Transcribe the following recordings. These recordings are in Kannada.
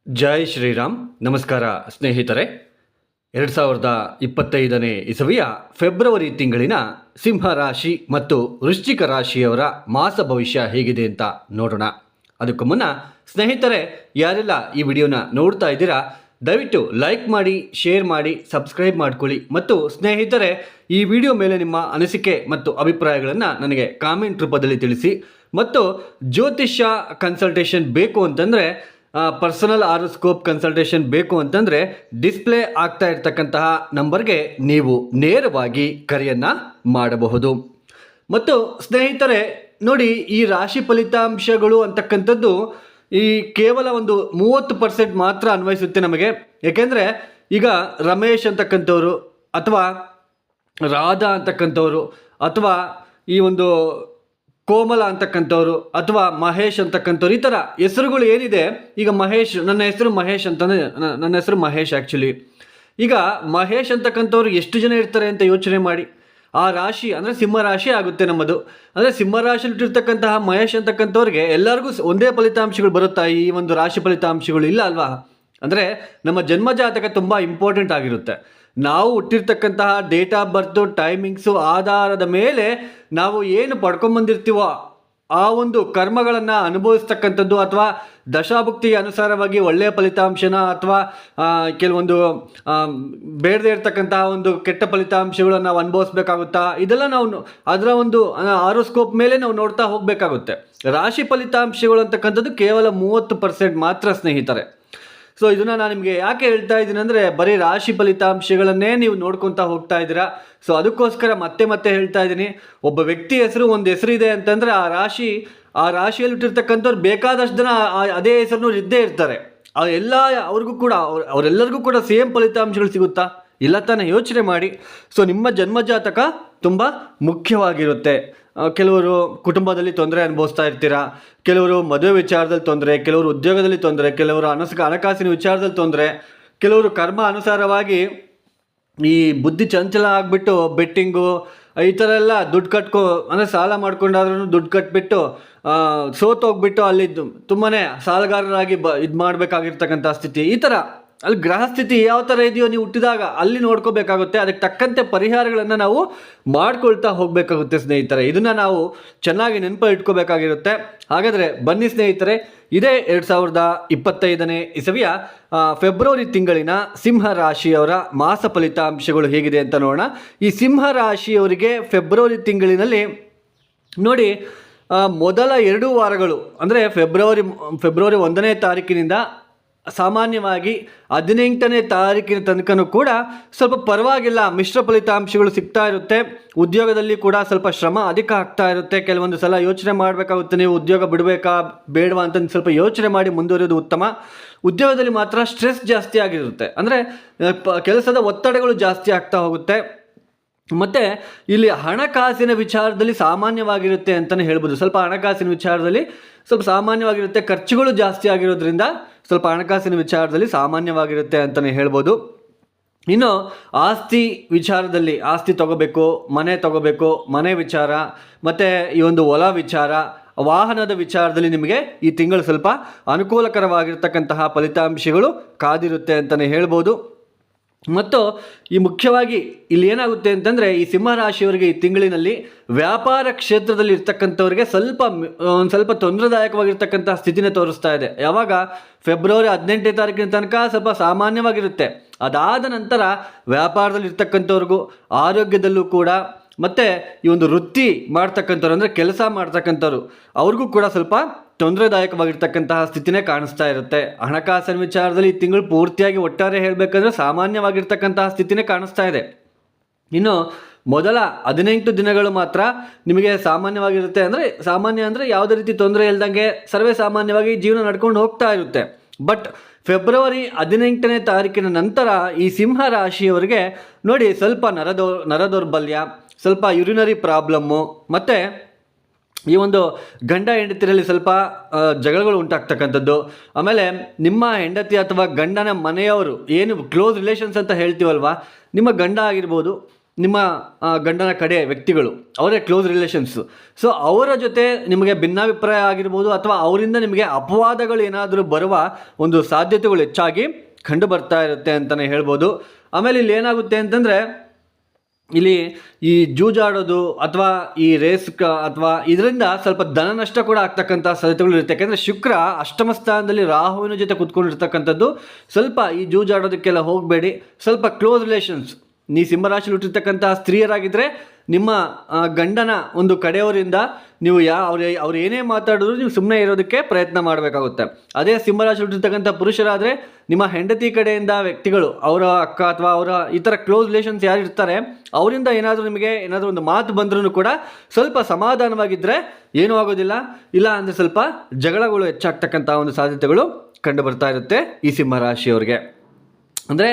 ಜೈ ಶ್ರೀರಾಮ್. ನಮಸ್ಕಾರ ಸ್ನೇಹಿತರೆ. 2025ನೇ ಇಸವಿಯ ಫೆಬ್ರವರಿ ತಿಂಗಳಿನ ಸಿಂಹ ರಾಶಿ ಮತ್ತು ವೃಶ್ಚಿಕ ರಾಶಿಯವರ ಮಾಸ ಭವಿಷ್ಯ ಹೇಗಿದೆ ಅಂತ ನೋಡೋಣ. ಅದಕ್ಕೂ ಮುನ್ನ ಸ್ನೇಹಿತರೆ, ಯಾರೆಲ್ಲ ಈ ವಿಡಿಯೋನ ನೋಡ್ತಾ ಇದ್ದೀರಾ ದಯವಿಟ್ಟು ಲೈಕ್ ಮಾಡಿ, ಶೇರ್ ಮಾಡಿ, ಸಬ್ಸ್ಕ್ರೈಬ್ ಮಾಡ್ಕೊಳ್ಳಿ. ಮತ್ತು ಸ್ನೇಹಿತರೆ, ಈ ವಿಡಿಯೋ ಮೇಲೆ ನಿಮ್ಮ ಅನಿಸಿಕೆ ಮತ್ತು ಅಭಿಪ್ರಾಯಗಳನ್ನು ನನಗೆ ಕಾಮೆಂಟ್ ರೂಪದಲ್ಲಿ ತಿಳಿಸಿ. ಮತ್ತು ಜ್ಯೋತಿಷ್ಯ ಕನ್ಸಲ್ಟೇಷನ್ ಬೇಕು ಅಂತಂದರೆ, ಪರ್ಸನಲ್ ಆರೋಸ್ಕೋಪ್ ಕನ್ಸಲ್ಟೇಷನ್ ಬೇಕು ಅಂತಂದರೆ ಡಿಸ್ಪ್ಲೇ ಆಗ್ತಾ ಇರ್ತಕ್ಕಂತಹ ನಂಬರ್ಗೆ ನೀವು ನೇರವಾಗಿ ಕರೆಯನ್ನು ಮಾಡಬಹುದು. ಮತ್ತು ಸ್ನೇಹಿತರೆ ನೋಡಿ, ಈ ರಾಶಿ ಫಲಿತಾಂಶಗಳು ಅಂತಕ್ಕಂಥದ್ದು ಈ ಕೇವಲ ಒಂದು 30% ಮಾತ್ರ ಅನ್ವಯಿಸುತ್ತೆ ನಮಗೆ. ಏಕೆಂದರೆ ಈಗ ರಮೇಶ್ ಅಂತಕ್ಕಂಥವ್ರು ಅಥವಾ ರಾಧಾ ಅಂತಕ್ಕಂಥವ್ರು ಅಥವಾ ಈ ಒಂದು ಕೋಮಲ ಅಂತಕ್ಕಂಥವ್ರು ಅಥವಾ ಮಹೇಶ್ ಅಂತಕ್ಕಂಥವ್ರು, ಈ ಥರ ಹೆಸರುಗಳು ಏನಿದೆ, ಈಗ ಮಹೇಶ್, ನನ್ನ ಹೆಸರು ಮಹೇಶ್ ಅಂತಂದರೆ ನನ್ನ ಹೆಸರು ಮಹೇಶ್ ಆ್ಯಕ್ಚುಲಿ. ಈಗ ಮಹೇಶ್ ಅಂತಕ್ಕಂಥವ್ರು ಎಷ್ಟು ಜನ ಇರ್ತಾರೆ ಅಂತ ಯೋಚನೆ ಮಾಡಿ. ಆ ರಾಶಿ ಅಂದರೆ ಸಿಂಹ ರಾಶಿ ಆಗುತ್ತೆ ನಮ್ಮದು. ಅಂದರೆ ಸಿಂಹ ರಾಶಿಯಲ್ಲಿರ್ತಕ್ಕಂತಹ ಮಹೇಶ್ ಅಂತಕ್ಕಂಥವ್ರಿಗೆ ಎಲ್ಲರಿಗೂ ಒಂದೇ ಫಲಿತಾಂಶಗಳು ಬರುತ್ತಾ? ಈ ಒಂದು ರಾಶಿ ಫಲಿತಾಂಶಗಳು ಇಲ್ಲ ಅಲ್ವಾ? ಅಂದರೆ ನಮ್ಮ ಜನ್ಮಜಾತಕ ತುಂಬ ಇಂಪಾರ್ಟೆಂಟ್ ಆಗಿರುತ್ತೆ. ನಾವು ಹುಟ್ಟಿರ್ತಕ್ಕಂತಹ ಡೇಟ್ ಆಫ್ ಬರ್ತು, ಟೈಮಿಂಗ್ಸು ಆಧಾರದ ಮೇಲೆ ನಾವು ಏನು ಪಡ್ಕೊಂಬಂದಿರ್ತೀವೋ ಆ ಒಂದು ಕರ್ಮಗಳನ್ನು ಅನುಭವಿಸ್ತಕ್ಕಂಥದ್ದು, ಅಥವಾ ದಶಾಭುಕ್ತಿಗೆ ಅನುಸಾರವಾಗಿ ಒಳ್ಳೆಯ ಫಲಿತಾಂಶನ ಅಥವಾ ಕೆಲವೊಂದು ಬೇಡದೇ ಇರತಕ್ಕಂತಹ ಒಂದು ಕೆಟ್ಟ ಫಲಿತಾಂಶಗಳನ್ನು ನಾವು ಅನುಭವಿಸ್ಬೇಕಾಗುತ್ತಾ, ಇದೆಲ್ಲ ನಾವು ಅದರ ಒಂದು ಆರೋಸ್ಕೋಪ್ ಮೇಲೆ ನಾವು ನೋಡ್ತಾ ಹೋಗಬೇಕಾಗುತ್ತೆ. ರಾಶಿ ಫಲಿತಾಂಶಗಳು ಅಂತಕ್ಕಂಥದ್ದು ಕೇವಲ 30% ಮಾತ್ರ ಸ್ನೇಹಿತರೆ. ಸೊ ಇದನ್ನು ನಾನು ನಿಮಗೆ ಯಾಕೆ ಹೇಳ್ತಾ ಇದ್ದೀನಿ ಅಂದರೆ, ಬರೀ ರಾಶಿ ಫಲಿತಾಂಶಗಳನ್ನೇ ನೀವು ನೋಡ್ಕೊತಾ ಹೋಗ್ತಾ ಇದ್ದೀರಾ. ಸೊ ಅದಕ್ಕೋಸ್ಕರ ಮತ್ತೆ ಮತ್ತೆ ಹೇಳ್ತಾ ಇದ್ದೀನಿ, ಒಬ್ಬ ವ್ಯಕ್ತಿ ಹೆಸರು ಒಂದು ಹೆಸರು ಇದೆ ಅಂತಂದರೆ ಆ ರಾಶಿಯಲ್ಲಿ ಇಟ್ಟಿರ್ತಕ್ಕಂಥವ್ರು ಬೇಕಾದಷ್ಟು ಜನ ಅದೇ ಹೆಸರನ್ನು ಇದ್ದೇ ಇರ್ತಾರೆ. ಅವ್ರಿಗೂ ಕೂಡ ಅವರೆಲ್ಲರಿಗೂ ಕೂಡ ಸೇಮ್ ಫಲಿತಾಂಶಗಳು ಸಿಗುತ್ತಾ? ಇಲ್ಲ ತಾನೇ? ಯೋಚನೆ ಮಾಡಿ. ಸೊ ನಿಮ್ಮ ಜನ್ಮಜಾತಕ ತುಂಬ ಮುಖ್ಯವಾಗಿರುತ್ತೆ. ಕೆಲವರು ಕುಟುಂಬದಲ್ಲಿ ತೊಂದರೆ ಅನುಭವಿಸ್ತಾ ಇರ್ತೀರಾ, ಕೆಲವರು ಮದುವೆ ವಿಚಾರದಲ್ಲಿ ತೊಂದರೆ, ಕೆಲವರು ಉದ್ಯೋಗದಲ್ಲಿ ತೊಂದರೆ, ಕೆಲವರು ಹಣಕಾಸಿನ ವಿಚಾರದಲ್ಲಿ ತೊಂದರೆ, ಕೆಲವರು ಕರ್ಮ ಅನುಸಾರವಾಗಿ ಈ ಬುದ್ಧಿ ಚಂಚಲ ಆಗಿಬಿಟ್ಟು ಬೆಟ್ಟಿಂಗು ಈ ಥರ ಎಲ್ಲ ದುಡ್ಡು ಅಂದರೆ ಸಾಲ ಮಾಡ್ಕೊಂಡಾದ್ರೂ ದುಡ್ಡು ಕಟ್ಬಿಟ್ಟು ಸೋತೋಗ್ಬಿಟ್ಟು ಅಲ್ಲಿ ತುಂಬಾ ಸಾಲಗಾರರಾಗಿ ಇದು ಮಾಡಬೇಕಾಗಿರ್ತಕ್ಕಂಥ ಸ್ಥಿತಿ. ಈ ಥರ ಅಲ್ಲಿ ಗ್ರಹ ಸ್ಥಿತಿ ಯಾವ ಥರ ಇದೆಯೋ ನೀವು ಹುಟ್ಟಿದಾಗ ಅಲ್ಲಿ ನೋಡ್ಕೋಬೇಕಾಗುತ್ತೆ. ಅದಕ್ಕೆ ತಕ್ಕಂತೆ ಪರಿಹಾರಗಳನ್ನು ನಾವು ಮಾಡ್ಕೊಳ್ತಾ ಹೋಗಬೇಕಾಗುತ್ತೆ ಸ್ನೇಹಿತರೆ. ಇದನ್ನು ನಾವು ಚೆನ್ನಾಗಿ ನೆನಪು ಇಟ್ಕೋಬೇಕಾಗಿರುತ್ತೆ. ಹಾಗಾದರೆ ಬನ್ನಿ ಸ್ನೇಹಿತರೆ, ಇದೇ 2025ನೇ ಇಸವಿಯ ಫೆಬ್ರವರಿ ತಿಂಗಳಿನ ಸಿಂಹ ರಾಶಿಯವರ ಮಾಸ ಫಲಿತಾಂಶಗಳು ಹೇಗಿದೆ ಅಂತ ನೋಡೋಣ. ಈ ಸಿಂಹ ರಾಶಿಯವರಿಗೆ ಫೆಬ್ರವರಿ ತಿಂಗಳಿನಲ್ಲಿ ನೋಡಿ, ಮೊದಲ 2 ವಾರಗಳು ಅಂದರೆ ಫೆಬ್ರವರಿ 1ನೇ ತಾರೀಕಿನಿಂದ ಸಾಮಾನ್ಯವಾಗಿ 18ನೇ ತಾರೀಕಿನ ತನಕನೂ ಕೂಡ ಸ್ವಲ್ಪ ಪರವಾಗಿಲ್ಲ, ಮಿಶ್ರ ಫಲಿತಾಂಶಗಳು ಸಿಗ್ತಾ ಇರುತ್ತೆ. ಉದ್ಯೋಗದಲ್ಲಿ ಕೂಡ ಸ್ವಲ್ಪ ಶ್ರಮ ಅಧಿಕ ಆಗ್ತಾ ಇರುತ್ತೆ. ಕೆಲವೊಂದು ಸಲ ಯೋಚನೆ ಮಾಡಬೇಕಾಗುತ್ತೆ, ನೀವು ಉದ್ಯೋಗ ಬಿಡಬೇಕಾ ಬೇಡವಾ ಅಂತ ಸ್ವಲ್ಪ ಯೋಚನೆ ಮಾಡಿ ಮುಂದುವರಿಯೋದು ಉತ್ತಮ. ಉದ್ಯೋಗದಲ್ಲಿ ಮಾತ್ರ ಸ್ಟ್ರೆಸ್ ಜಾಸ್ತಿ ಆಗಿರುತ್ತೆ, ಅಂದರೆ ಕೆಲಸದ ಒತ್ತಡಗಳು ಜಾಸ್ತಿ ಆಗ್ತಾ ಹೋಗುತ್ತೆ. ಮತ್ತು ಇಲ್ಲಿ ಹಣಕಾಸಿನ ವಿಚಾರದಲ್ಲಿ ಸಾಮಾನ್ಯವಾಗಿರುತ್ತೆ ಅಂತಲೇ ಹೇಳ್ಬೋದು. ಸ್ವಲ್ಪ ಹಣಕಾಸಿನ ವಿಚಾರದಲ್ಲಿ ಸ್ವಲ್ಪ ಸಾಮಾನ್ಯವಾಗಿರುತ್ತೆ. ಖರ್ಚುಗಳು ಜಾಸ್ತಿ ಆಗಿರೋದ್ರಿಂದ ಸ್ವಲ್ಪ ಹಣಕಾಸಿನ ವಿಚಾರದಲ್ಲಿ ಸಾಮಾನ್ಯವಾಗಿರುತ್ತೆ ಅಂತಲೇ ಹೇಳ್ಬೋದು. ಇನ್ನು ಆಸ್ತಿ ವಿಚಾರದಲ್ಲಿ, ಆಸ್ತಿ ತಗೋಬೇಕು, ಮನೆ ವಿಚಾರ, ಮತ್ತು ಈ ಒಂದು ಹೊಲ ವಿಚಾರ, ವಾಹನದ ವಿಚಾರದಲ್ಲಿ ನಿಮಗೆ ಈ ತಿಂಗಳು ಸ್ವಲ್ಪ ಅನುಕೂಲಕರವಾಗಿರ್ತಕ್ಕಂತಹ ಫಲಿತಾಂಶಗಳು ಕಾದಿರುತ್ತೆ ಅಂತಲೇ ಹೇಳ್ಬೋದು. ಮತ್ತು ಈ ಮುಖ್ಯವಾಗಿ ಇಲ್ಲಿ ಏನಾಗುತ್ತೆ ಅಂತಂದರೆ, ಈ ಸಿಂಹರಾಶಿಯವರಿಗೆ ಈ ತಿಂಗಳಿನಲ್ಲಿ ವ್ಯಾಪಾರ ಕ್ಷೇತ್ರದಲ್ಲಿ ಇರ್ತಕ್ಕಂಥವ್ರಿಗೆ ಸ್ವಲ್ಪ ತೊಂದರೆದಾಯಕವಾಗಿರ್ತಕ್ಕಂಥ ಸ್ಥಿತಿನೇ ತೋರಿಸ್ತಾ ಇದೆ. ಯಾವಾಗ ಫೆಬ್ರವರಿ 18ನೇ ತಾರೀಕಿನ ತನಕ ಸ್ವಲ್ಪ ಸಾಮಾನ್ಯವಾಗಿರುತ್ತೆ. ಅದಾದ ನಂತರ ವ್ಯಾಪಾರದಲ್ಲಿ ಇರ್ತಕ್ಕಂಥವ್ರಿಗೂ, ಆರೋಗ್ಯದಲ್ಲೂ ಕೂಡ, ಮತ್ತು ಈ ಒಂದು ವೃತ್ತಿ ಮಾಡ್ತಕ್ಕಂಥವ್ರು ಅಂದರೆ ಕೆಲಸ ಮಾಡ್ತಕ್ಕಂಥವ್ರು ಅವ್ರಿಗೂ ಕೂಡ ಸ್ವಲ್ಪ ತೊಂದರೆದಾಯಕವಾಗಿರ್ತಕ್ಕಂತಹ ಸ್ಥಿತಿನೇ ಕಾಣಿಸ್ತಾ ಇರುತ್ತೆ. ಹಣಕಾಸಿನ ವಿಚಾರದಲ್ಲಿ ಈ ತಿಂಗಳು ಪೂರ್ತಿಯಾಗಿ ಒಟ್ಟಾರೆ ಹೇಳಬೇಕಂದ್ರೆ ಸಾಮಾನ್ಯವಾಗಿರ್ತಕ್ಕಂತಹ ಸ್ಥಿತಿನೇ ಕಾಣಿಸ್ತಾ ಇದೆ. ಇನ್ನು ಮೊದಲ 18 ದಿನಗಳು ಮಾತ್ರ ನಿಮಗೆ ಸಾಮಾನ್ಯವಾಗಿರುತ್ತೆ. ಸಾಮಾನ್ಯ ಅಂದರೆ ಯಾವುದೇ ರೀತಿ ತೊಂದರೆ ಇಲ್ದಂಗೆ ಸರ್ವೇ ಸಾಮಾನ್ಯವಾಗಿ ಜೀವನ ನಡ್ಕೊಂಡು ಹೋಗ್ತಾ ಇರುತ್ತೆ. ಬಟ್ ಫೆಬ್ರವರಿ 18ನೇ ತಾರೀಕಿನ ನಂತರ ಈ ಸಿಂಹ ರಾಶಿಯವರಿಗೆ ನೋಡಿ, ಸ್ವಲ್ಪ ನರದೌರ್ಬಲ್ಯ, ಸ್ವಲ್ಪ ಯುರಿನರಿ ಪ್ರಾಬ್ಲಮ್ಮು, ಮತ್ತು ಈ ಒಂದು ಗಂಡ ಹೆಂಡತಿರಲ್ಲಿ ಸ್ವಲ್ಪ ಜಗಳಗಳು ಉಂಟಾಗ್ತಕ್ಕಂಥದ್ದು. ಆಮೇಲೆ ನಿಮ್ಮ ಹೆಂಡತಿ ಅಥವಾ ಗಂಡನ ಮನೆಯವರು, ಏನು ಕ್ಲೋಸ್ ರಿಲೇಷನ್ಸ್ ಅಂತ ಹೇಳ್ತೀವಲ್ವ, ನಿಮ್ಮ ಗಂಡ ಆಗಿರ್ಬೋದು, ನಿಮ್ಮ ಗಂಡನ ಕಡೆ ವ್ಯಕ್ತಿಗಳು, ಅವರೇ ಕ್ಲೋಸ್ ರಿಲೇಷನ್ಸು. ಸೊ ಅವರ ಜೊತೆ ನಿಮಗೆ ಭಿನ್ನಾಭಿಪ್ರಾಯ ಆಗಿರ್ಬೋದು, ಅಥವಾ ಅವರಿಂದ ನಿಮಗೆ ಅಪವಾದಗಳು ಏನಾದರೂ ಬರುವ ಒಂದು ಸಾಧ್ಯತೆಗಳು ಹೆಚ್ಚಾಗಿ ಕಂಡು ಬರ್ತಾ ಇರುತ್ತೆ ಅಂತಲೇ ಹೇಳ್ಬೋದು. ಆಮೇಲೆ ಇಲ್ಲಿ ಏನಾಗುತ್ತೆ ಅಂತಂದರೆ, ಇಲ್ಲಿ ಈ ಜೂಜಾಡೋದು ಅಥವಾ ಈ ರೇಸ್ ಅಥವಾ ಇದರಿಂದ ಸ್ವಲ್ಪ ಧನ ನಷ್ಟ ಕೂಡ ಆಗ್ತಕ್ಕಂಥ ಸಾಧ್ಯತೆಗಳು ಇರುತ್ತೆ. ಯಾಕೆಂದರೆ ಶುಕ್ರ ಅಷ್ಟಮ ಸ್ಥಾನದಲ್ಲಿ ರಾಹುವಿನ ಜೊತೆ ಕೂತ್ಕೊಂಡಿರ್ತಕ್ಕಂಥದ್ದು. ಸ್ವಲ್ಪ ಈ ಜೂಜಾಡೋದಕ್ಕೆಲ್ಲ ಹೋಗಬೇಡಿ. ಸ್ವಲ್ಪ ಕ್ಲೋಸ್ ರಿಲೇಷನ್ಸ್, ನೀ ಸಿಂಹರಾಶಿಯಲ್ಲಿ ಹುಟ್ಟಿರ್ತಕ್ಕಂಥ ಸ್ತ್ರೀಯರಾಗಿದ್ದರೆ ನಿಮ್ಮ ಗಂಡನ ಒಂದು ಕಡೆಯವರಿಂದ ನೀವು ಅವ್ರು ಏನೇ ಮಾತಾಡಿದ್ರು ನೀವು ಸುಮ್ಮನೆ ಇರೋದಕ್ಕೆ ಪ್ರಯತ್ನ ಮಾಡಬೇಕಾಗುತ್ತೆ. ಅದೇ ಸಿಂಹರಾಶಿ ಹುಟ್ಟಿರ್ತಕ್ಕಂಥ ಪುರುಷರಾದರೆ ನಿಮ್ಮ ಹೆಂಡತಿ ಕಡೆಯಿಂದ ವ್ಯಕ್ತಿಗಳು, ಅವರ ಅಕ್ಕ ಅಥವಾ ಅವರ ಈ ಥರ ಕ್ಲೋಸ್ ರಿಲೇಷನ್ಸ್ ಯಾರು ಇರ್ತಾರೆ ಅವರಿಂದ ನಿಮಗೆ ಏನಾದರೂ ಒಂದು ಮಾತು ಬಂದ್ರೂ ಕೂಡ ಸ್ವಲ್ಪ ಸಮಾಧಾನವಾಗಿದ್ದರೆ ಏನೂ ಆಗೋದಿಲ್ಲ. ಇಲ್ಲ ಅಂದರೆ ಸ್ವಲ್ಪ ಜಗಳಗಳು ಹೆಚ್ಚಾಗ್ತಕ್ಕಂಥ ಒಂದು ಸಾಧ್ಯತೆಗಳು ಕಂಡು ಬರ್ತಾ ಇರುತ್ತೆ ಈ ಸಿಂಹರಾಶಿಯವರಿಗೆ. ಅಂದರೆ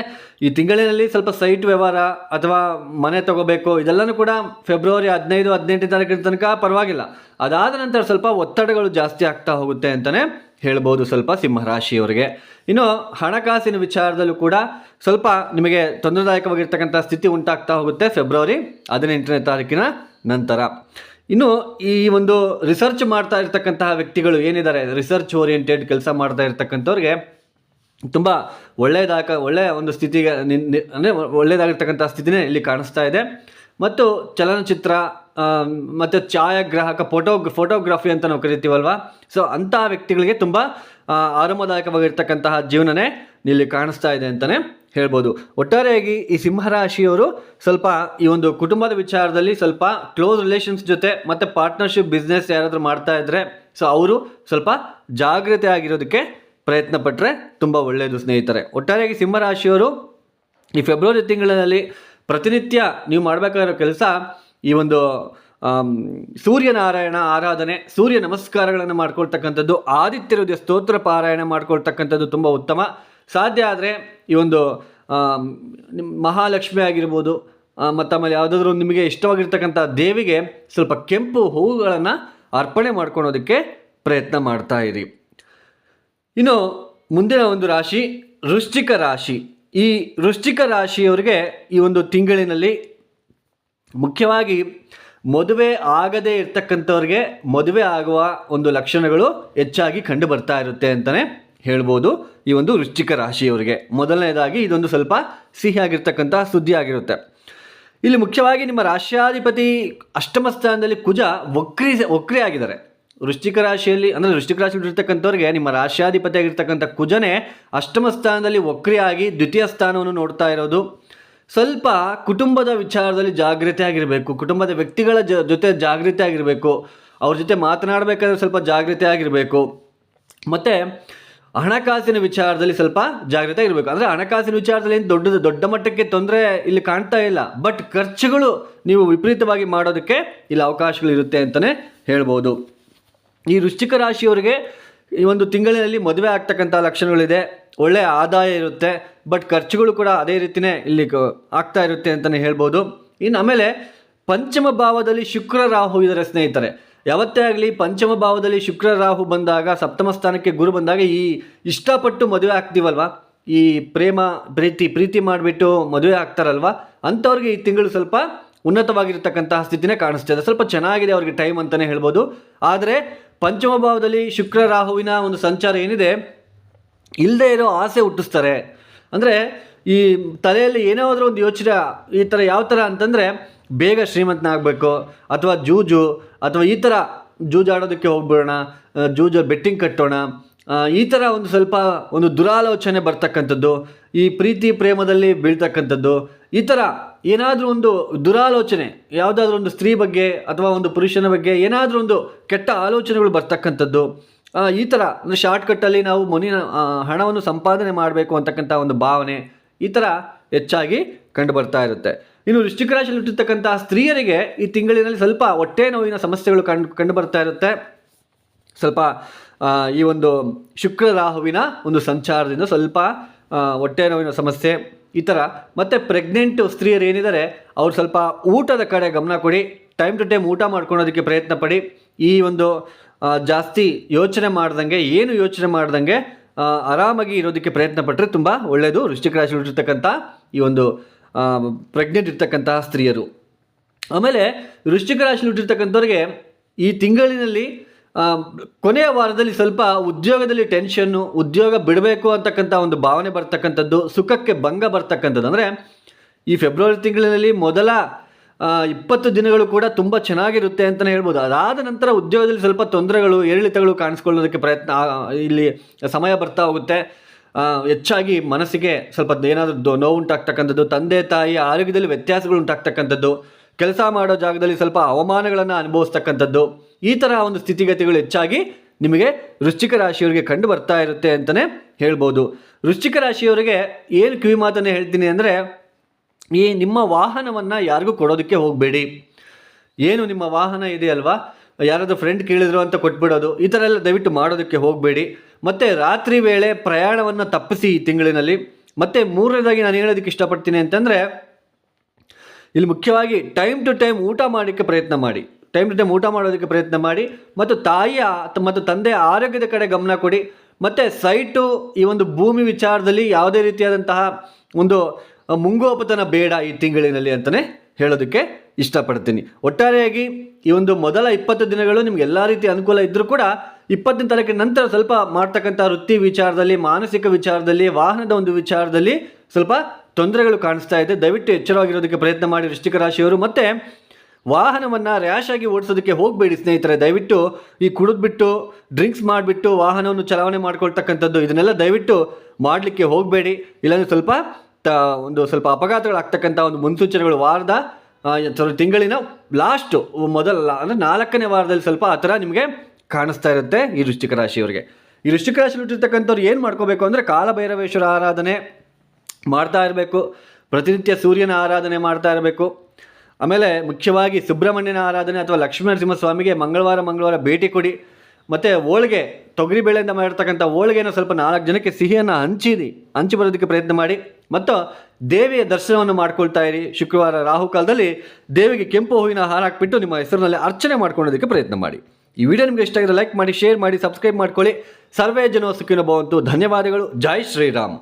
ಈ ತಿಂಗಳಿನಲ್ಲಿ ಸ್ವಲ್ಪ ಸೈಟ್ ವ್ಯವಹಾರ ಅಥವಾ ಮನೆ ತಗೋಬೇಕು, ಇದೆಲ್ಲನೂ ಕೂಡ ಫೆಬ್ರವರಿ 15-18 ತಾರೀಕಿನ ತನಕ ಪರವಾಗಿಲ್ಲ. ಅದಾದ ನಂತರ ಸ್ವಲ್ಪ ಒತ್ತಡಗಳು ಜಾಸ್ತಿ ಆಗ್ತಾ ಹೋಗುತ್ತೆ ಅಂತಲೇ ಹೇಳ್ಬೋದು ಸ್ವಲ್ಪ ಸಿಂಹರಾಶಿಯವರಿಗೆ. ಇನ್ನು ಹಣಕಾಸಿನ ವಿಚಾರದಲ್ಲೂ ಕೂಡ ಸ್ವಲ್ಪ ನಿಮಗೆ ತೊಂದರೆದಾಯಕವಾಗಿರ್ತಕ್ಕಂಥ ಸ್ಥಿತಿ ಉಂಟಾಗ್ತಾ ಹೋಗುತ್ತೆ ಫೆಬ್ರವರಿ 18ನೇ ತಾರೀಕಿನ ನಂತರ. ಇನ್ನು ಈ ಒಂದು ರಿಸರ್ಚ್ ಮಾಡ್ತಾ ಇರ್ತಕ್ಕಂತಹ ವ್ಯಕ್ತಿಗಳು ಏನಿದ್ದಾರೆ, ರಿಸರ್ಚ್ ಓರಿಯೆಂಟೆಡ್ ಕೆಲಸ ಮಾಡ್ತಾ ಇರ್ತಕ್ಕಂಥವ್ರಿಗೆ ತುಂಬ ಒಳ್ಳೆಯ ಒಂದು ಸ್ಥಿತಿಗೆ ಅಂದರೆ ಒಳ್ಳೆಯದಾಗಿರ್ತಕ್ಕಂಥ ಸ್ಥಿತಿನೇ ಇಲ್ಲಿ ಕಾಣಿಸ್ತಾ ಇದೆ. ಮತ್ತು ಚಲನಚಿತ್ರ ಮತ್ತು ಛಾಯಾಗ್ರಾಹಕ ಫೋಟೋಗ್ರಫಿ ಅಂತ ನಾವು ಕರಿತೀವಲ್ವ, ಸೊ ಅಂಥ ವ್ಯಕ್ತಿಗಳಿಗೆ ತುಂಬ ಆರಾಮದಾಯಕವಾಗಿರ್ತಕ್ಕಂತಹ ಜೀವನನೇ ಇಲ್ಲಿ ಕಾಣಿಸ್ತಾ ಇದೆ ಅಂತಲೇ ಹೇಳ್ಬೋದು. ಒಟ್ಟಾರೆಯಾಗಿ ಈ ಸಿಂಹರಾಶಿಯವರು ಸ್ವಲ್ಪ ಈ ಒಂದು ಕುಟುಂಬದ ವಿಚಾರದಲ್ಲಿ ಸ್ವಲ್ಪ ಕ್ಲೋಸ್ ರಿಲೇಷನ್ಸ್ ಜೊತೆ ಮತ್ತು ಪಾರ್ಟ್ನರ್ಶಿಪ್ ಬಿಸ್ನೆಸ್ ಯಾರಾದರೂ ಮಾಡ್ತಾ ಇದ್ದರೆ ಸೊ ಅವರು ಸ್ವಲ್ಪ ಜಾಗ್ರತೆ ಆಗಿರೋದಕ್ಕೆ ಪ್ರಯತ್ನ ಪಟ್ಟರೆ ತುಂಬ ಒಳ್ಳೆಯದು ಸ್ನೇಹಿತರೆ. ಒಟ್ಟಾರೆಯಾಗಿ ಸಿಂಹರಾಶಿಯವರು ಈ ಫೆಬ್ರವರಿ ತಿಂಗಳಿನಲ್ಲಿ ಪ್ರತಿನಿತ್ಯ ನೀವು ಮಾಡಬೇಕಾಗಿರೋ ಕೆಲಸ ಈ ಒಂದು ಸೂರ್ಯನಾರಾಯಣ ಆರಾಧನೆ, ಸೂರ್ಯ ನಮಸ್ಕಾರಗಳನ್ನು ಮಾಡ್ಕೊಳ್ತಕ್ಕಂಥದ್ದು, ಆದಿತ್ಯ ಹೃದಯ ಸ್ತೋತ್ರ ಪಾರಾಯಣ ಮಾಡ್ಕೊಳ್ತಕ್ಕಂಥದ್ದು ತುಂಬ ಉತ್ತಮ. ಸಾಧ್ಯ ಆದರೆ ಈ ಒಂದು ಮಹಾಲಕ್ಷ್ಮಿ ಆಗಿರ್ಬೋದು, ಮತ್ತು ಆಮೇಲೆ ಯಾವುದಾದ್ರೂ ನಿಮಗೆ ಇಷ್ಟವಾಗಿರ್ತಕ್ಕಂಥ ದೇವಿಗೆ ಸ್ವಲ್ಪ ಕೆಂಪು ಹೂವುಗಳನ್ನು ಅರ್ಪಣೆ ಮಾಡ್ಕೊಳೋದಕ್ಕೆ ಪ್ರಯತ್ನ ಮಾಡ್ತಾ ಇರಿ. ಇನ್ನು ಮುಂದಿನ ಒಂದು ರಾಶಿ ವೃಶ್ಚಿಕ ರಾಶಿ. ಈ ವೃಶ್ಚಿಕ ರಾಶಿಯವರಿಗೆ ಈ ಒಂದು ತಿಂಗಳಿನಲ್ಲಿ ಮುಖ್ಯವಾಗಿ ಮದುವೆ ಆಗದೇ ಇರ್ತಕ್ಕಂಥವ್ರಿಗೆ ಮದುವೆ ಆಗುವ ಒಂದು ಲಕ್ಷಣಗಳು ಹೆಚ್ಚಾಗಿ ಕಂಡು ಬರ್ತಾ ಇರುತ್ತೆ ಅಂತಲೇ ಹೇಳ್ಬೋದು ಈ ಒಂದು ವೃಶ್ಚಿಕ ರಾಶಿಯವರಿಗೆ. ಮೊದಲನೇದಾಗಿ ಇದೊಂದು ಸ್ವಲ್ಪ ಸಿಹಿಯಾಗಿರ್ತಕ್ಕಂಥ ಸುದ್ದಿ ಆಗಿರುತ್ತೆ. ಇಲ್ಲಿ ಮುಖ್ಯವಾಗಿ ನಿಮ್ಮ ರಾಶ್ಯಾಧಿಪತಿ ಅಷ್ಟಮ ಸ್ಥಾನದಲ್ಲಿ ಕುಜ ವಕ್ರಿ ಆಗಿದ್ದಾರೆ. ವೃಶ್ಚಿಕ ರಾಶಿಯಲ್ಲಿ ಅಂದರೆ ವೃಶ್ಚಿಕ ರಾಶಿ ಇರ್ತಕ್ಕಂಥವ್ರಿಗೆ ನಿಮ್ಮ ರಾಶ್ಯಾಧಿಪತಿ ಆಗಿರ್ತಕ್ಕಂಥ ಕುಜನೇ ಅಷ್ಟಮ ಸ್ಥಾನದಲ್ಲಿ ವಕ್ರಿಯಾಗಿ ದ್ವಿತೀಯ ಸ್ಥಾನವನ್ನು ನೋಡ್ತಾ ಇರೋದು. ಸ್ವಲ್ಪ ಕುಟುಂಬದ ವಿಚಾರದಲ್ಲಿ ಜಾಗೃತಿ ಆಗಿರಬೇಕು, ಕುಟುಂಬದ ವ್ಯಕ್ತಿಗಳ ಜೊತೆ ಜಾಗೃತಿ ಆಗಿರಬೇಕು, ಅವ್ರ ಜೊತೆ ಮಾತನಾಡಬೇಕಾದ್ರೆ ಸ್ವಲ್ಪ ಜಾಗೃತಿ ಆಗಿರಬೇಕು. ಮತ್ತು ಹಣಕಾಸಿನ ವಿಚಾರದಲ್ಲಿ ಸ್ವಲ್ಪ ಜಾಗೃತಿ ಆಗಿರಬೇಕು. ಅಂದರೆ ಹಣಕಾಸಿನ ವಿಚಾರದಲ್ಲಿ ಏನು ದೊಡ್ಡ ಮಟ್ಟಕ್ಕೆ ತೊಂದರೆ ಇಲ್ಲಿ ಕಾಣ್ತಾ ಇಲ್ಲ, ಬಟ್ ಖರ್ಚುಗಳು ನೀವು ವಿಪರೀತವಾಗಿ ಮಾಡೋದಕ್ಕೆ ಇಲ್ಲಿ ಅವಕಾಶಗಳಿರುತ್ತೆ ಅಂತಲೇ ಹೇಳ್ಬೋದು. ಈ ವೃಶ್ಚಿಕ ರಾಶಿಯವರಿಗೆ ಈ ಒಂದು ತಿಂಗಳಿನಲ್ಲಿ ಮದುವೆ ಆಗ್ತಕ್ಕಂಥ ಲಕ್ಷಣಗಳಿದೆ. ಒಳ್ಳೆಯ ಆದಾಯ ಇರುತ್ತೆ, ಬಟ್ ಖರ್ಚುಗಳು ಕೂಡ ಅದೇ ರೀತಿಯೇ ಇಲ್ಲಿ ಆಗ್ತಾ ಇರುತ್ತೆ ಅಂತಲೇ ಹೇಳ್ಬೋದು. ಇನ್ನು ಆಮೇಲೆ ಪಂಚಮ ಭಾವದಲ್ಲಿ ಶುಕ್ರ ರಾಹು ಇದ್ದಾರೆ ಸ್ನೇಹಿತರೆ. ಯಾವತ್ತೇ ಆಗಲಿ ಪಂಚಮ ಭಾವದಲ್ಲಿ ಶುಕ್ರ ರಾಹು ಬಂದಾಗ, ಸಪ್ತಮ ಸ್ಥಾನಕ್ಕೆ ಗುರು ಬಂದಾಗ ಈ ಇಷ್ಟಪಟ್ಟು ಮದುವೆ ಆಗ್ತೀವಲ್ವ, ಈ ಪ್ರೀತಿ ಮಾಡಿಬಿಟ್ಟು ಮದುವೆ ಆಗ್ತಾರಲ್ವ, ಅಂಥವ್ರಿಗೆ ಈ ತಿಂಗಳು ಸ್ವಲ್ಪ ಉನ್ನತವಾಗಿರ್ತಕ್ಕಂತಹ ಸ್ಥಿತಿನೇ ಕಾಣಿಸ್ತದೆ. ಸ್ವಲ್ಪ ಚೆನ್ನಾಗಿದೆ ಅವ್ರಿಗೆ ಟೈಮ್ ಅಂತಲೇ ಹೇಳ್ಬೋದು. ಆದರೆ ಪಂಚಮ ಭಾವದಲ್ಲಿ ಶುಕ್ರ ರಾಹುವಿನ ಒಂದು ಸಂಚಾರ ಏನಿದೆ, ಇಲ್ಲದೆ ಇರೋ ಆಸೆ ಹುಟ್ಟಿಸ್ತಾರೆ. ಅಂದರೆ ಈ ತಲೆಯಲ್ಲಿ ಏನಾದರೂ ಒಂದು ಯೋಚನೆ ಈ ಥರ ಯಾವ ಥರ ಅಂತಂದರೆ ಬೇಗ ಶ್ರೀಮಂತನಾಗಬೇಕು, ಅಥವಾ ಜೂಜು ಅಥವಾ ಈ ಥರ ಜೂಜಾಡೋದಕ್ಕೆ ಹೋಗ್ಬಿಡೋಣ, ಬೆಟ್ಟಿಂಗ್ ಕಟ್ಟೋಣ, ಈ ಥರ ಒಂದು ಸ್ವಲ್ಪ ಒಂದು ದುರಾಲೋಚನೆ ಬರ್ತಕ್ಕಂಥದ್ದು, ಈ ಪ್ರೀತಿ ಪ್ರೇಮದಲ್ಲಿ ಬೀಳ್ತಕ್ಕಂಥದ್ದು, ಈ ಥರ ಏನಾದರೂ ಒಂದು ದುರಾಲೋಚನೆ ಯಾವುದಾದ್ರೂ ಒಂದು ಸ್ತ್ರೀ ಬಗ್ಗೆ ಅಥವಾ ಒಂದು ಪುರುಷನ ಬಗ್ಗೆ ಏನಾದರೂ ಒಂದು ಕೆಟ್ಟ ಆಲೋಚನೆಗಳು ಬರ್ತಕ್ಕಂಥದ್ದು, ಈ ಥರ ಅಂದರೆ ಶಾರ್ಟ್ಕಟ್ಟಲ್ಲಿ ನಾವು ಹಣವನ್ನು ಸಂಪಾದನೆ ಮಾಡಬೇಕು ಅಂತಕ್ಕಂಥ ಒಂದು ಭಾವನೆ ಈ ಥರ ಹೆಚ್ಚಾಗಿ ಕಂಡು ಬರ್ತಾ ಇರುತ್ತೆ. ಇನ್ನು ವೃಶ್ಚಿಕ ರಾಶಿಯಲ್ಲಿ ಹುಟ್ಟಿರ್ತಕ್ಕಂಥ ಸ್ತ್ರೀಯರಿಗೆ ಈ ತಿಂಗಳಿನಲ್ಲಿ ಸ್ವಲ್ಪ ಹೊಟ್ಟೆ ನೋವಿನ ಸಮಸ್ಯೆಗಳು ಕಂಡು ಬರ್ತಾ ಇರುತ್ತೆ. ಸ್ವಲ್ಪ ಈ ಒಂದು ಶುಕ್ರ ರಾಹುವಿನ ಒಂದು ಸಂಚಾರದಿಂದ ಸ್ವಲ್ಪ ಹೊಟ್ಟೆ ನೋವಿನ ಸಮಸ್ಯೆ ಈ ಥರ. ಮತ್ತು ಪ್ರೆಗ್ನೆಂಟ್ ಸ್ತ್ರೀಯರು ಏನಿದ್ದಾರೆ ಅವ್ರು ಸ್ವಲ್ಪ ಊಟದ ಕಡೆ ಗಮನ ಕೊಡಿ, ಟೈಮ್ ಟು ಟೈಮ್ ಊಟ ಮಾಡ್ಕೊಳೋದಕ್ಕೆ ಪ್ರಯತ್ನ ಪಡಿ. ಈ ಒಂದು ಜಾಸ್ತಿ ಯೋಚನೆ ಮಾಡ್ದಂಗೆ ಆರಾಮಾಗಿ ಇರೋದಕ್ಕೆ ಪ್ರಯತ್ನ ಪಟ್ಟರೆ ತುಂಬ ಒಳ್ಳೆಯದು. ವೃಶ್ಚಿಕ ರಾಶಿ ಹುಟ್ಟಿರ್ತಕ್ಕಂಥ ಈ ಒಂದು ಪ್ರೆಗ್ನೆಂಟ್ ಇರ್ತಕ್ಕಂತಹ ಸ್ತ್ರೀಯರು. ಆಮೇಲೆ ವೃಶ್ಚಿಕ ರಾಶಿಯಲ್ಲಿ ಹುಟ್ಟಿರ್ತಕ್ಕಂಥವ್ರಿಗೆ ಈ ತಿಂಗಳಿನಲ್ಲಿ ಕೊನೆಯ ವಾರದಲ್ಲಿ ಸ್ವಲ್ಪ ಉದ್ಯೋಗದಲ್ಲಿ ಟೆನ್ಷನ್ನು, ಉದ್ಯೋಗ ಬಿಡಬೇಕು ಅಂತಕ್ಕಂಥ ಒಂದು ಭಾವನೆ ಬರ್ತಕ್ಕಂಥದ್ದು, ಸುಖಕ್ಕೆ ಭಂಗ ಬರ್ತಕ್ಕಂಥದ್ದು. ಅಂದರೆ ಈ ಫೆಬ್ರವರಿ ತಿಂಗಳಿನಲ್ಲಿ ಮೊದಲ 20 ದಿನಗಳು ಕೂಡ ತುಂಬ ಚೆನ್ನಾಗಿರುತ್ತೆ ಅಂತಲೇ ಹೇಳ್ಬೋದು. ಅದಾದ ನಂತರ ಉದ್ಯೋಗದಲ್ಲಿ ಸ್ವಲ್ಪ ತೊಂದರೆಗಳು, ಏರಿಳಿತಗಳು ಕಾಣಿಸ್ಕೊಳ್ಳೋದಕ್ಕೆ ಇಲ್ಲಿ ಸಮಯ ಬರ್ತಾ ಹೋಗುತ್ತೆ. ಹೆಚ್ಚಾಗಿ ಮನಸ್ಸಿಗೆ ಸ್ವಲ್ಪ ಏನಾದರೂ ನೋವು ಉಂಟಾಗ್ತಕ್ಕಂಥದ್ದು, ತಂದೆ ತಾಯಿ ಆರೋಗ್ಯದಲ್ಲಿ ವ್ಯತ್ಯಾಸಗಳು ಉಂಟಾಗ್ತಕ್ಕಂಥದ್ದು, ಕೆಲಸ ಮಾಡೋ ಜಾಗದಲ್ಲಿ ಸ್ವಲ್ಪ ಅವಮಾನಗಳನ್ನು ಅನುಭವಿಸ್ತಕ್ಕಂಥದ್ದು, ಈ ಥರ ಒಂದು ಸ್ಥಿತಿಗತಿಗಳು ಹೆಚ್ಚಾಗಿ ನಿಮಗೆ ವೃಶ್ಚಿಕ ರಾಶಿಯವರಿಗೆ ಕಂಡು ಬರ್ತಾ ಇರುತ್ತೆ ಅಂತಲೇ ಹೇಳ್ಬೋದು. ವೃಶ್ಚಿಕ ರಾಶಿಯವರಿಗೆ ಏನು ಕಿವಿ ಮಾತನ್ನು ಹೇಳ್ತೀನಿ ಅಂದರೆ, ಈ ನಿಮ್ಮ ವಾಹನವನ್ನು ಯಾರಿಗೂ ಕೊಡೋದಕ್ಕೆ ಹೋಗಬೇಡಿ. ಏನು ನಿಮ್ಮ ವಾಹನ ಇದೆಯಲ್ವಾ, ಯಾರಾದರೂ ಫ್ರೆಂಡ್ ಕೇಳಿದ್ರು ಅಂತ ಕೊಟ್ಬಿಡೋದು, ಈ ಥರ ಎಲ್ಲ ದಯವಿಟ್ಟು ಮಾಡೋದಕ್ಕೆ ಹೋಗಬೇಡಿ. ಮತ್ತು ರಾತ್ರಿ ವೇಳೆ ಪ್ರಯಾಣವನ್ನು ತಪ್ಪಿಸಿ ಈ ತಿಂಗಳಿನಲ್ಲಿ. ಮತ್ತು ಮೂರನೇದಾಗಿ ನಾನು ಹೇಳೋದಕ್ಕೆ ಇಷ್ಟಪಡ್ತೀನಿ ಅಂತಂದರೆ, ಇಲ್ಲಿ ಮುಖ್ಯವಾಗಿ ಟೈಮ್ ಟು ಟೈಮ್ ಊಟ ಮಾಡೋಕ್ಕೆ ಪ್ರಯತ್ನ ಮಾಡಿ. ಟೈಮ್ ಟು ಟೈಮ್ ಊಟ ಮಾಡೋದಕ್ಕೆ ಪ್ರಯತ್ನ ಮಾಡಿ. ಮತ್ತು ತಾಯಿಯ ಮತ್ತು ತಂದೆಯ ಆರೋಗ್ಯದ ಕಡೆ ಗಮನ ಕೊಡಿ. ಮತ್ತು ಸೈಟು, ಈ ಒಂದು ಭೂಮಿ ವಿಚಾರದಲ್ಲಿ ಯಾವುದೇ ರೀತಿಯಾದಂತಹ ಒಂದು ಮುಂಗೋಪತನ ಬೇಡ ಈ ತಿಂಗಳಿನಲ್ಲಿ ಅಂತಲೇ ಹೇಳೋದಕ್ಕೆ ಇಷ್ಟಪಡ್ತೀನಿ. ಒಟ್ಟಾರೆಯಾಗಿ ಈ ಒಂದು ಮೊದಲ 20 ದಿನಗಳು ನಿಮ್ಗೆ ಎಲ್ಲ ರೀತಿಯ ಅನುಕೂಲ ಇದ್ದರೂ ಕೂಡ 20ನೇ ತಾರೀಕಿನ ನಂತರ ಸ್ವಲ್ಪ ಮಾಡ್ತಕ್ಕಂಥ ವೃತ್ತಿ ವಿಚಾರದಲ್ಲಿ, ಮಾನಸಿಕ ವಿಚಾರದಲ್ಲಿ, ವಾಹನದ ಒಂದು ವಿಚಾರದಲ್ಲಿ ಸ್ವಲ್ಪ ತೊಂದರೆಗಳು ಕಾಣಿಸ್ತಾ ಇದೆ. ದಯವಿಟ್ಟು ಎಚ್ಚರವಾಗಿರೋದಕ್ಕೆ ಪ್ರಯತ್ನ ಮಾಡಿ ವೃಶ್ಚಿಕ ರಾಶಿಯವರು. ಮತ್ತು ವಾಹನವನ್ನು ರ್ಯಾಶ್ ಆಗಿ ಓಡಿಸೋದಕ್ಕೆ ಹೋಗಬೇಡಿ ಸ್ನೇಹಿತರೆ. ದಯವಿಟ್ಟು ಈ ಕುಡಿದ್ಬಿಟ್ಟು, ಡ್ರಿಂಕ್ಸ್ ಮಾಡಿಬಿಟ್ಟು ವಾಹನವನ್ನು ಚಲಾವಣೆ ಮಾಡ್ಕೊಳ್ತಕ್ಕಂಥದ್ದು, ಇದನ್ನೆಲ್ಲ ದಯವಿಟ್ಟು ಮಾಡಲಿಕ್ಕೆ ಹೋಗಬೇಡಿ. ಇಲ್ಲಾಂದರೆ ಸ್ವಲ್ಪ ಅಪಘಾತಗಳಾಗ್ತಕ್ಕಂಥ ಒಂದು ಮುನ್ಸೂಚನೆಗಳು ವಾರದ ತಿಂಗಳಿನ ಲಾಸ್ಟು ಅಂದರೆ 4ನೇ ವಾರದಲ್ಲಿ ಸ್ವಲ್ಪ ಆ ಥರ ನಿಮಗೆ ಕಾಣಿಸ್ತಾ ಇರುತ್ತೆ ಈ ವೃಶ್ಚಿಕ ರಾಶಿಯವರಿಗೆ. ಈ ವೃಶ್ಚಿಕ ರಾಶಿಯಲ್ಲಿ ಹುಟ್ಟಿರ್ತಕ್ಕಂಥವ್ರು ಏನು ಮಾಡ್ಕೋಬೇಕು ಅಂದರೆ, ಕಾಲಭೈರವೇಶ್ವರ ಆರಾಧನೆ ಮಾಡ್ತಾ ಇರಬೇಕು. ಪ್ರತಿನಿತ್ಯ ಸೂರ್ಯನ ಆರಾಧನೆ ಮಾಡ್ತಾ ಇರಬೇಕು. ಆಮೇಲೆ ಮುಖ್ಯವಾಗಿ ಸುಬ್ರಹ್ಮಣ್ಯನ ಆರಾಧನೆ ಅಥವಾ ಲಕ್ಷ್ಮೀನರಸಿಂಹ ಸ್ವಾಮಿಗೆ ಮಂಗಳವಾರ ಭೇಟಿ ಕೊಡಿ. ಮತ್ತು ಹೋಳಿಗೆ, ತೊಗರಿಬೇಳೆಯಿಂದ ಮಾಡಿರ್ತಕ್ಕಂಥ ಹೋಳಿಗೆನ ಸ್ವಲ್ಪ 4 ಜನಕ್ಕೆ ಸಿಹಿಯನ್ನು ಹಂಚಿ ಬರೋದಕ್ಕೆ ಪ್ರಯತ್ನ ಮಾಡಿ. ಮತ್ತು ದೇವಿಯ ದರ್ಶನವನ್ನು ಮಾಡ್ಕೊಳ್ತಾ ಇರಿ. ಶುಕ್ರವಾರ ರಾಹುಕಾಲದಲ್ಲಿ ದೇವಿಗೆ ಕೆಂಪು ಹೂವಿನ ಹಾರ ಹಾಕಿಬಿಟ್ಟು ನಿಮ್ಮ ಹೆಸರಿನಲ್ಲಿ ಅರ್ಚನೆ ಮಾಡ್ಕೊಳ್ಳೋದಕ್ಕೆ ಪ್ರಯತ್ನ ಮಾಡಿ. ಈ ವಿಡಿಯೋ ನಿಮಗೆ ಇಷ್ಟ ಆಗಿದ್ರೆ ಲೈಕ್ ಮಾಡಿ, ಶೇರ್ ಮಾಡಿ, ಸಬ್ಸ್ಕ್ರೈಬ್ ಮಾಡ್ಕೊಳ್ಳಿ. ಸರ್ವೇ ಜನೋ ಸುಖಿನೋ ಭವಂತು. ಧನ್ಯವಾದಗಳು. ಜೈ ಶ್ರೀರಾಮ್.